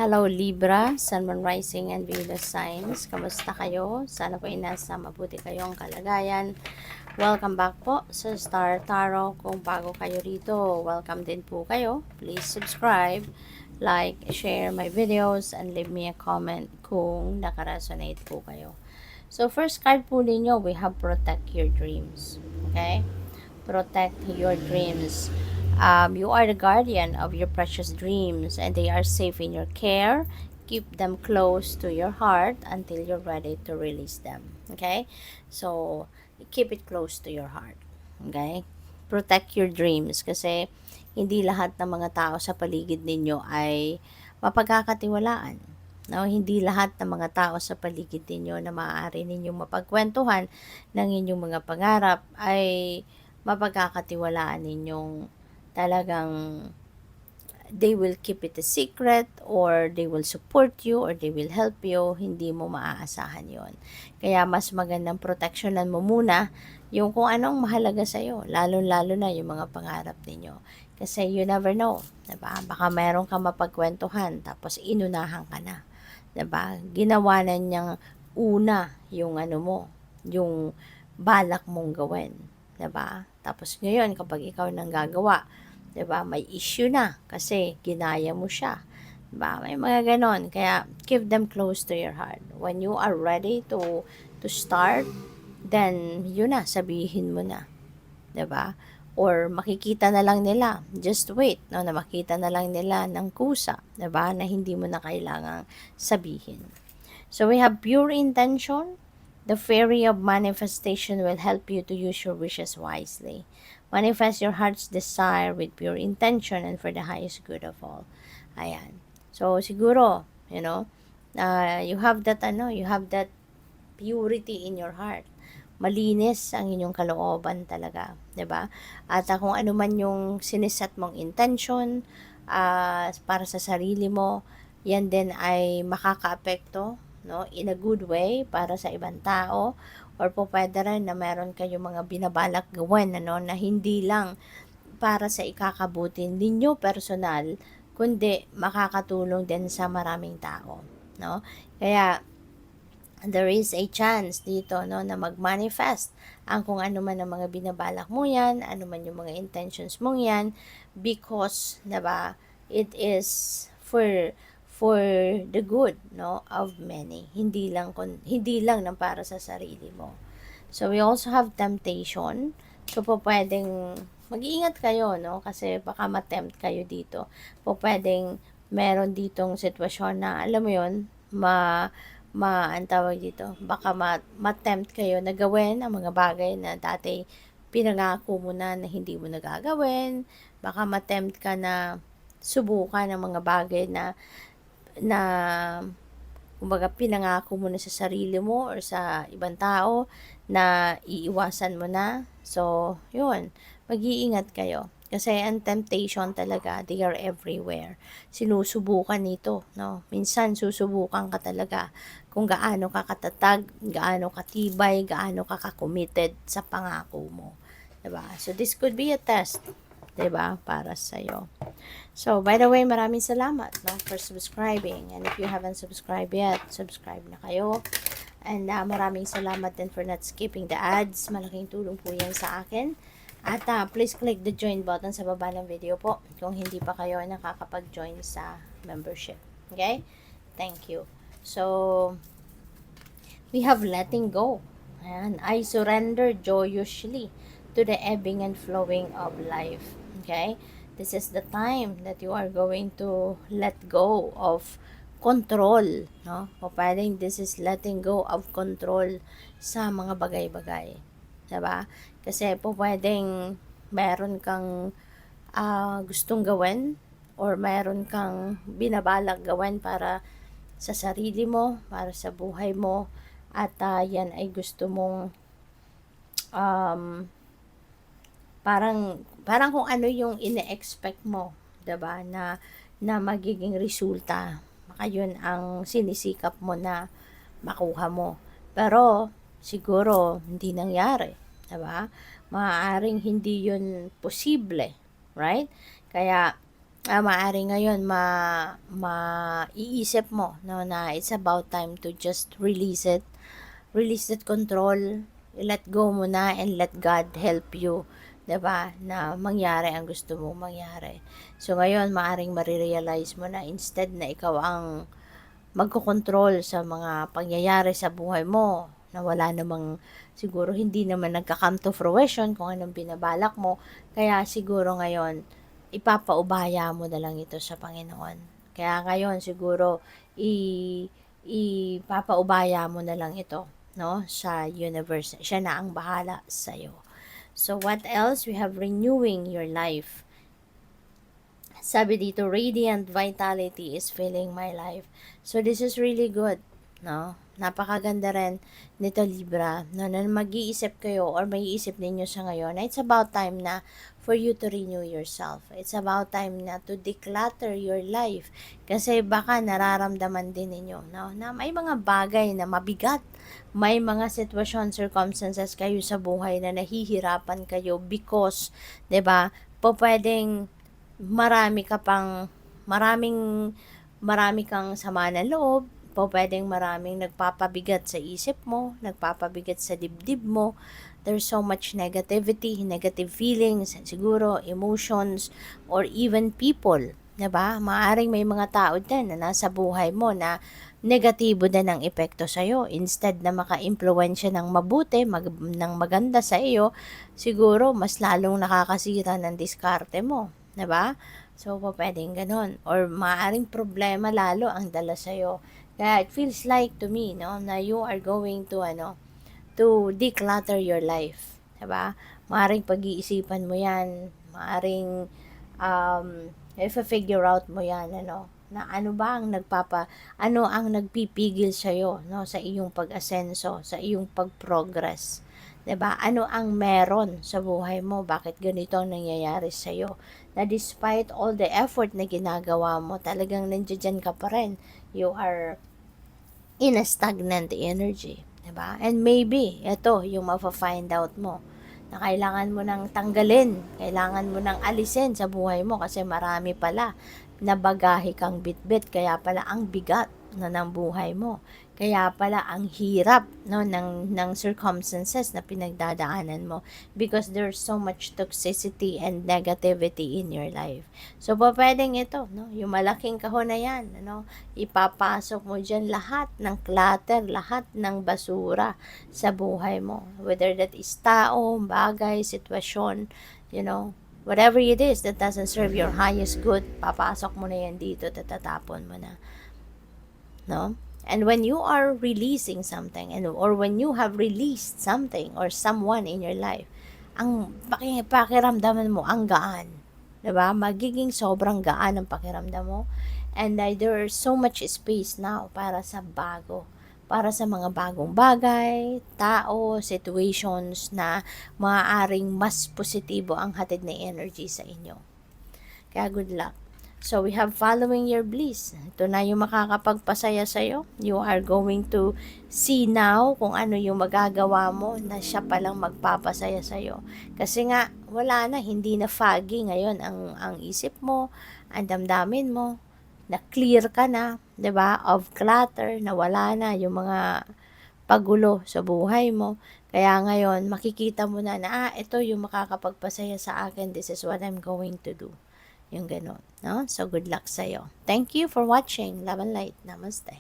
Hello Libra, Sun, Moon, Rising, and Venus signs. Kamusta kayo? Sana po inasa mabuti kayong kalagayan. Welcome back po sa Star Tarot. Kung bago kayo rito, welcome din po kayo. Please subscribe, like, share my videos, and leave me a comment kung nakaresonate po kayo. So first card po ninyo, we have Protect Your Dreams. Okay? Protect your dreams. You are the guardian of your precious dreams, and they are safe in your care. Keep them close to your heart until you're ready to release them. Okay? So, keep it close to your heart. Okay? Protect your dreams kasi hindi lahat ng mga tao sa paligid ninyo ay mapagkakatiwalaan. No, hindi lahat ng mga tao sa paligid ninyo na maaari ninyong mapagkwentuhan ng inyong mga pangarap ay mapagkakatiwalaan ninyong talagang they will keep it a secret or they will support you or they will help you, hindi mo maaasahan yon. Kaya mas magandang proteksyonan mo muna yung kung anong mahalaga sa'yo, lalo-lalo na yung mga pangarap ninyo. Kasi you never know, diba? Baka meron kang mapagkwentuhan tapos inunahan ka na. Diba? Ginawa na niyang una yung ano mo, yung balak mong gawin. Diba? Tapos ngayon, kapag ikaw nang gagawa, 'di ba? May issue na kasi ginaya mo siya. 'Di ba? May mga ganon. Kaya keep them close to your heart. When you are ready to start, then yun na, sabihin mo na. 'Di ba? Or makikita na lang nila. Just wait, no, na makita na lang nila ng kusa, 'di ba? Na hindi mo na kailangang sabihin. So we have pure intention. The fairy of manifestation will help you to use your wishes wisely. Manifest your heart's desire with pure intention and for the highest good of all. Ayan. So, siguro, you have that purity in your heart. Malinis ang inyong kalooban talaga, 'di ba? At kung ano man yung siniset mong intention para sa sarili mo, yan din ay makakaapekto, no, in a good way para sa ibang tao, or po pwede rin na meron kayong mga binabalak gawin, na hindi lang para sa ikakabuti ninyo personal, kundi makakatulong din sa maraming tao, no? Kaya there is a chance dito, no, na mag-manifest ang kung ano man ang mga binabalak mo yan, ano man yung mga intentions mong yan, because, diba, it is for the good, no, of many, hindi lang ng para sa sarili mo. So we also have temptation. So po pwedeng mag-iingat kayo, no, kasi baka ma-tempt kayo dito. Po pwedeng meron ditong sitwasyon na alam mo yon, ang tawag dito, baka ma-tempt kayo na gawin ang mga bagay na dati pinangako mo na hindi mo nagagawin. Baka ma-tempt ka na subukan ang mga bagay na kumbaga pinangako mo na sa sarili mo or sa ibang tao na iiwasan mo na. So, yun, mag-iingat kayo. Kasi ang temptation talaga, they are everywhere. Sinusubukan nito, no? Minsan susubukan ka talaga kung gaano ka katatag, gaano katibay, gaano ka ka-committed sa pangako mo. 'Di ba? So this could be a test, 'di ba, para sa iyo. So, by the way, maraming salamat, no, for subscribing. And if you haven't subscribed yet, subscribe na kayo. And maraming salamat din for not skipping the ads. Malaking tulong po yan sa akin. At please click the join button sa baba ng video po kung hindi pa kayo nakakapag-join sa membership. Okay? Thank you. So, we have letting go. Ayan. I surrender joyously to the ebbing and flowing of life. Okay? This is the time that you are going to let go of control, no? O pwedeng this is letting go of control sa mga bagay-bagay. Diba? Kasi po pwedeng meron kang gustong gawin or meron kang binabalak gawin para sa sarili mo, para sa buhay mo, at yan ay gusto mong parang kung ano yung ine-expect mo, 'di ba, na magiging resulta, baka yun ang sinisikap mo na makuha mo. Pero siguro hindi nangyari, 'di ba? Maaaring hindi yun posible, right? Kaya Maaari ngayon maiisip mo, no, na it's about time to just release it. Release that control. Let go mo na and let God help you. 'Di ba? Na mangyari ang gusto mong mangyari. So ngayon, maaring marirealize mo na instead na ikaw ang magkokontrol sa mga pangyayari sa buhay mo, na wala namang, siguro hindi naman nagka-come to fruition kung anong binabalak mo, kaya siguro ngayon, ipapaubaya mo na lang ito sa Panginoon. Kaya ngayon, siguro, ipapaubaya mo na lang ito, no, sa universe. Siya na ang bahala sa'yo. So, what else? We have renewing your life. Sabi dito, radiant vitality is filling my life. So, this is really good, no? Napakaganda rin nito, Libra, no? Na mag-iisip kayo or maiisip ninyo sa ngayon na it's about time na for you to renew yourself. It's about time na to declutter your life. Kasi baka nararamdaman din ninyo, no? Na may mga bagay na mabigat. May mga sitwasyon, circumstances kayo sa buhay na nahihirapan kayo because, 'di ba, po pwedeng marami kang sama ng loob, pwedeng maraming nagpapabigat sa isip mo, nagpapabigat sa dibdib mo. There's so much negativity, negative feelings, siguro emotions, or even people, 'di ba? Maaring may mga tao din na nasa buhay mo na negatibo din ang epekto sa iyo. Instead na maka-impluwensya ng mabuti, ng maganda sa iyo, siguro mas lalong nakakasira ng diskarte mo. 'Di ba? So, pwedeng ganun. Or maaaring problema lalo ang dala sa'yo. Kaya it feels like to me, no, na you are going to declutter your life. 'Di ba? Maaaring pag-iisipan mo yan. Maaaring if-figure out mo yan, ano, na ano ang nagpipigil sa'yo, no, sa iyong pag-asenso, sa iyong pag-progress. 'Di ba? Ano ang meron sa buhay mo? Bakit ganito ang nangyayari sa iyo? Na despite all the effort na ginagawa mo, talagang nandiyan ka pa rin. You are in a stagnant energy, 'di ba? And maybe ito yung mafa-find out mo na kailangan mo nang tanggalin, kailangan mo nang alisin sa buhay mo kasi marami pala na bagahe kang bitbit, kaya pala ang bigat no, ng buhay mo. Kaya pala ang hirap, no, ng circumstances na pinagdadaanan mo because there's so much toxicity and negativity in your life. So, pwedeng ito, no, yung malaking kahon na yan, ano, ipapasok mo dyan lahat ng clutter, lahat ng basura sa buhay mo. Whether that is tao, bagay, sitwasyon, you know, whatever it is that doesn't serve your highest good, papasok mo na yan dito, tatatapon mo na. No? And when you are releasing something, or when you have released something or someone in your life, ang pakiramdaman mo, ang gaan. 'Di ba? Magiging sobrang gaan ang pakiramdam mo. And there is so much space now para sa bago. Para sa mga bagong bagay, tao, situations na maaaring mas positibo ang hatid na energy sa inyo. Kaya good luck. So, we have following your bliss. Ito na yung makakapagpasaya sa'yo. You are going to see now kung ano yung magagawa mo na siya palang magpapasaya sa'yo. Kasi nga, wala na, hindi na foggy ngayon ang isip mo, ang damdamin mo, na clear ka na, 'di ba, of clutter, na wala na yung mga pagulo sa buhay mo. Kaya ngayon, makikita mo na ito yung makakapagpasaya sa akin. This is what I'm going to do. Yung ganun, no? So, good luck sa'yo. Thank you for watching. Love and light. Namaste.